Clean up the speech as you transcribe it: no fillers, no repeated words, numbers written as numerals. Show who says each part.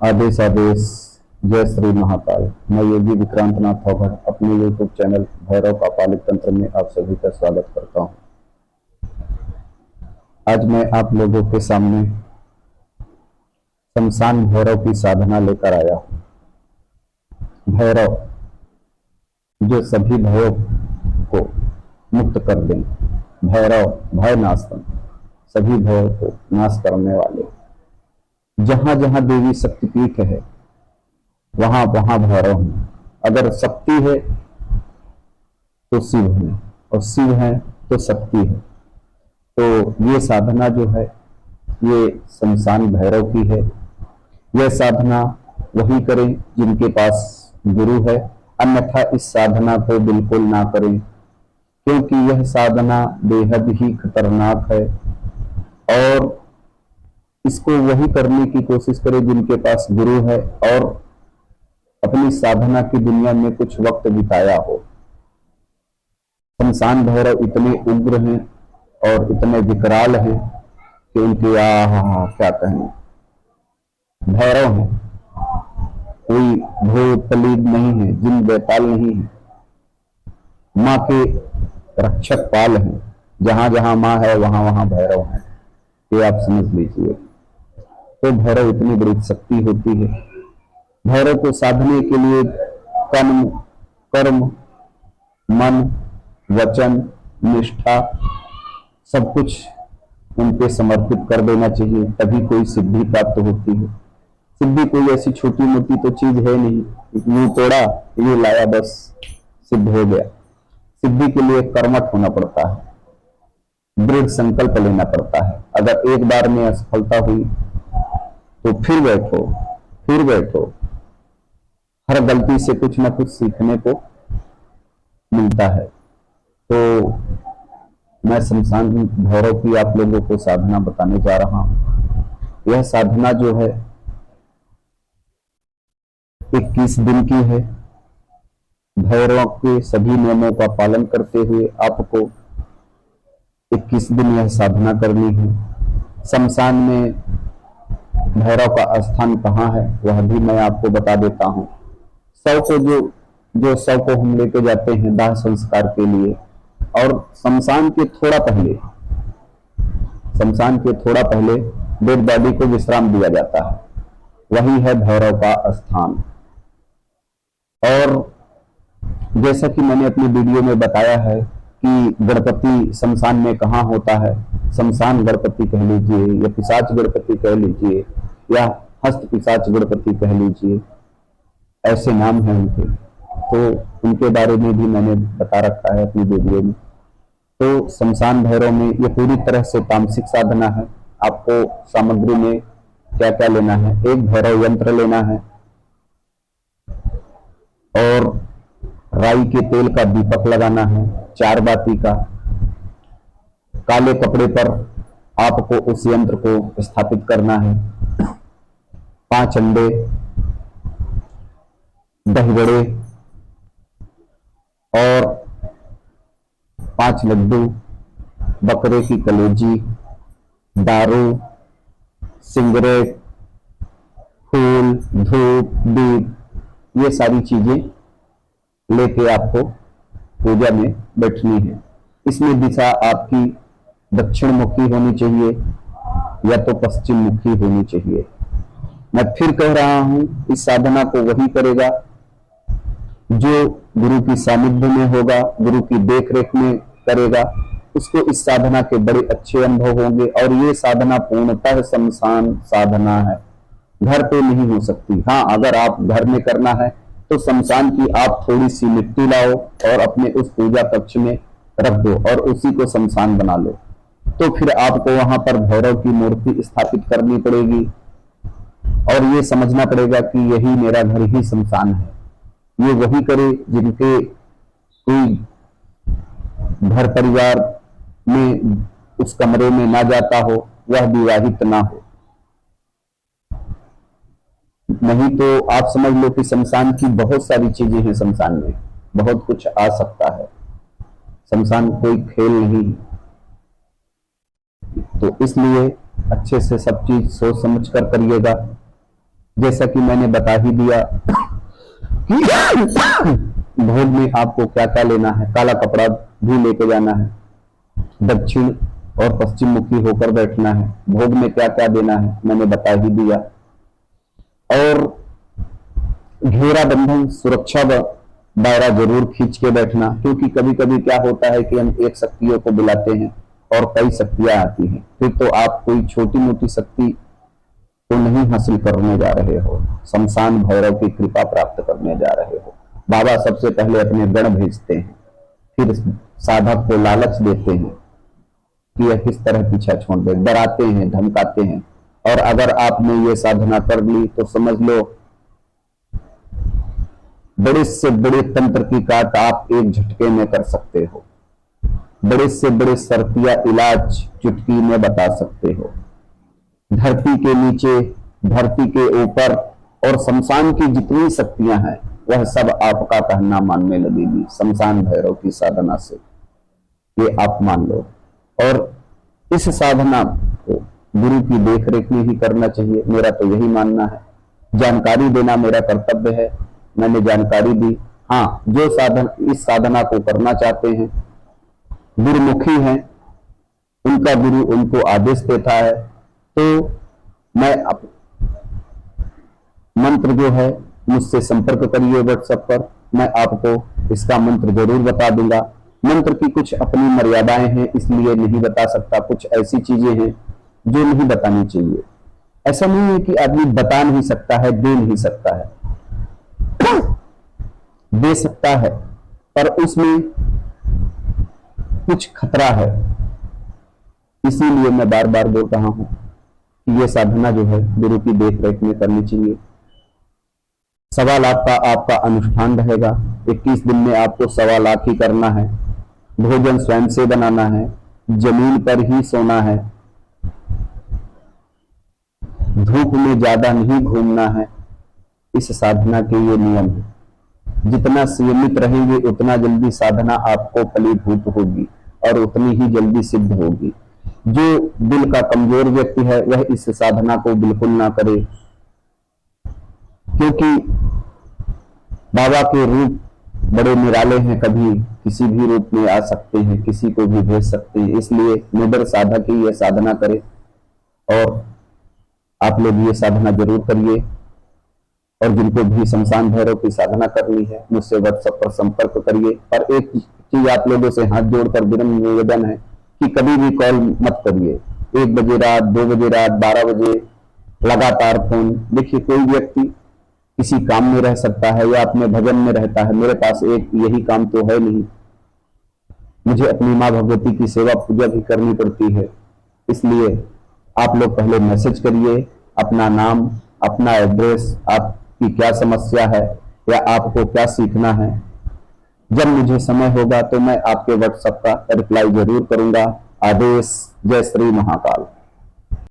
Speaker 1: आदेश आदेश। जय श्री महाकाल। मैं योगी विक्रांत नाथ फोगाट अपने यूट्यूब चैनल भैरव का पालित तंत्र में आप सभी का स्वागत करता हूं। आज मैं आप लोगों के सामने शमशान भैरव की साधना लेकर आया हूं। भैरव जो सभी भयों को मुक्त कर दें। भैरव भय नाशक, सभी भयों को नाश करने वाले। जहां जहां देवी शक्तिपीठ है वहां वहां भैरव हैं। अगर शक्ति है तो शिव है और शिव है तो शक्ति है। तो ये साधना जो है ये शमशान भैरव की है। यह साधना वही करें जिनके पास गुरु है, अन्यथा इस साधना को बिल्कुल ना करें, क्योंकि यह साधना बेहद ही खतरनाक है। और इसको वही करने की कोशिश करें जिनके पास गुरु है और अपनी साधना की दुनिया में कुछ वक्त बिताया हो। शमशान भैरव इतने उग्र हैं और इतने विकराल हैं कि उनके क्या कहें, भैरव हैं। कोई भूत प्रेत नहीं है, जिन बैताल नहीं है, माँ के रक्षक पाल हैं। जहां जहां माँ है वहां वहां भैरव है, ये आप समझ लीजिए। तो भैरव इतनी बड़ी शक्ति होती है। भैरव को साधने के लिए कर्म कर्म मन वचन निष्ठा सब कुछ उन पे समर्पित कर देना चाहिए, तभी कोई सिद्धि प्राप्त होती है। सिद्धि कोई ऐसी छोटी मोटी तो चीज है नहीं, यूं तोड़ा ये लाया बस सिद्ध हो गया। सिद्धि के लिए कर्मठ होना पड़ता है, दृढ़ संकल्प लेना पड़ता है। अगर एक बार में असफलता हुई तो फिर बैठो। हर गलती से कुछ ना कुछ सीखने को मिलता है। तो मैं शमशान भैरव की आप लोगों को साधना बताने जा रहा हूं। यह साधना जो है 21 दिन की है। भैरव के सभी नियमों का पालन करते हुए आपको 21 दिन यह साधना करनी है। शमशान में भैरव का स्थान कहाँ है वह भी मैं आपको बता देता हूँ। शव को जो शव को हम लेके जाते हैं दाह संस्कार के लिए, और शमशान के थोड़ा पहले डेड बॉडी को विश्राम दिया जाता है, वही है भैरव का स्थान। और जैसा कि मैंने अपनी वीडियो में बताया है कि गणपति शमशान में कहाँ होता है, शमशान गणपति कह लीजिए या पिशाच गणपति कह लीजिए या हस्त पिशाच गणपति कह लीजिए, ऐसे नाम हैं उनके। तो उनके बारे में भी मैंने बता रखा है अपनी वीडियो में। तो शमशान भैरव में ये पूरी तरह से तामसिक साधना है। आपको सामग्री में क्या क्या लेना है, एक भैरव यंत्र लेना है और राई के तेल का दीपक लगाना है, 4 बाती का। काले कपड़े पर आपको उस यंत्र को स्थापित करना है। 5 अंडे, दही बड़े और 5 लड्डू, बकरे की कलेजी, दारू, सिगरेट, फूल, धूप, दीप, ये सारी चीजें लेके आपको पूजा में बैठनी है। इसमें दिशा आपकी दक्षिण मुखी होनी चाहिए या तो पश्चिम मुखी होनी चाहिए। मैं फिर कह रहा हूं, इस साधना को वही करेगा जो गुरु की सानिध्य में होगा, गुरु की देखरेख में करेगा, उसको इस साधना के बड़े अच्छे अनुभव होंगे। और ये साधना पूर्णतः शमशान साधना है, घर पे नहीं हो सकती। हाँ, अगर आप घर में करना है तो शमशान की आप थोड़ी सी मिट्टी लाओ और अपने उस पूजा कक्ष में रख दो और उसी को शमशान बना लो। तो फिर आपको वहां पर भैरव की मूर्ति स्थापित करनी पड़ेगी और ये समझना पड़ेगा कि यही मेरा घर ही शमशान है। ये वही करे जिनके कोई घर परिवार में उस कमरे में ना जाता हो, वह विवाहित ना हो। नहीं तो आप समझ लो कि शमशान की बहुत सारी चीजें हैं, शमशान में बहुत कुछ आ सकता है। शमशान कोई खेल नहीं, तो इसलिए अच्छे से सब चीज सोच समझ कर करिएगा। जैसा कि मैंने बता ही दिया कि भोग में आपको क्या क्या लेना है। काला कपड़ा भी लेके जाना है, दक्षिण और पश्चिम मुखी होकर बैठना है। भोग में क्या क्या देना है मैंने बता ही दिया। और घेरा बंधन सुरक्षा दायरा जरूर खींच के बैठना, क्योंकि कभी कभी क्या होता है कि हम एक शक्तियों को बुलाते हैं और कई शक्तियां आती हैं, फिर तो आप कोई छोटी मोटी शक्ति तो नहीं हासिल करने जा रहे हो, शमशान भैरव की कृपा प्राप्त करने जा रहे हो। बाबा सबसे पहले अपने गण भेजते हैं, फिर साधक को लालच देते हैं कि यह किस तरह पीछा छोड़ दे, डराते हैं, धमकाते हैं। और अगर आपने ये साधना कर ली तो समझ लो बड़े से बड़े तंत्र की काट आप एक झटके में कर सकते हो, बड़े से बड़े सर्पिया इलाज चुटकी में बता सकते हो। धरती के नीचे, धरती के ऊपर और शमशान की जितनी शक्तियां हैं वह सब आपका कहना मानने लगेगी शमशान भैरव की साधना से, ये आप मान लो। और इस साधना को गुरु की देखरेख में ही करना चाहिए, मेरा तो यही मानना है। जानकारी देना मेरा कर्तव्य है, मैंने जानकारी दी। हाँ, जो इस साधना को करना चाहते हैं, गुरुमुखी हैं, उनका गुरु उनको आदेश देता है, तो मैं मंत्र जो है मुझसे संपर्क करिए व्हाट्सएप पर, मैं आपको इसका मंत्र जरूर बता दूंगा। मंत्र की कुछ अपनी मर्यादाएं हैं, इसलिए नहीं बता सकता। कुछ ऐसी चीजें हैं जो नहीं बतानी चाहिए। ऐसा नहीं है कि आदमी बता नहीं सकता है, दे नहीं सकता है, दे सकता है, पर उसमें कुछ खतरा है। इसीलिए मैं बार बार बोल रहा हूं कि यह साधना जो है गुरु की देखरेख में करनी चाहिए। 1.25 लाख का आपका अनुष्ठान रहेगा। 21 दिन में आपको 1.25 लाख ही करना है। भोजन स्वयं से बनाना है, जमीन पर ही सोना है, धूप में ज्यादा नहीं घूमना है। इस साधना के ये नियम है। जितना संयमित रहेंगे उतना जल्दी साधना आपको फलीभूत होगी और उतनी ही जल्दी सिद्ध होगी। जो दिल का कमजोर व्यक्ति है वह इस साधना को बिल्कुल ना करे, क्योंकि बाबा के रूप बड़े निराले हैं, कभी किसी भी रूप में आ सकते हैं, किसी को भी भेज सकते हैं। इसलिए निडर साधक ही यह साधना करे और आप लोग ये साधना जरूर करिए। और जिनको भी शमशान भैरव की साधना करनी है मुझसे व्हाट्सएप पर संपर्क करिए। और एक चीज आप लोगों से हाथ जोड़कर विनम्र निवेदन है कि कभी भी कॉल मत करिए 1 बजे रात, 2 बजे रात, 12 बजे लगातार फोन। देखिए, कोई व्यक्ति किसी काम में रह सकता है या अपने भजन में रहता है, मेरे पास एक यही काम तो है नहीं, मुझे अपनी माँ भगवती की सेवा पूजा भी करनी पड़ती है। इसलिए आप लोग पहले मैसेज करिए, अपना नाम, अपना एड्रेस, आपकी क्या समस्या है या आपको क्या सीखना है। जब मुझे समय होगा तो मैं आपके व्हाट्सएप का रिप्लाई जरूर करूंगा। आदेश। जय श्री महाकाल।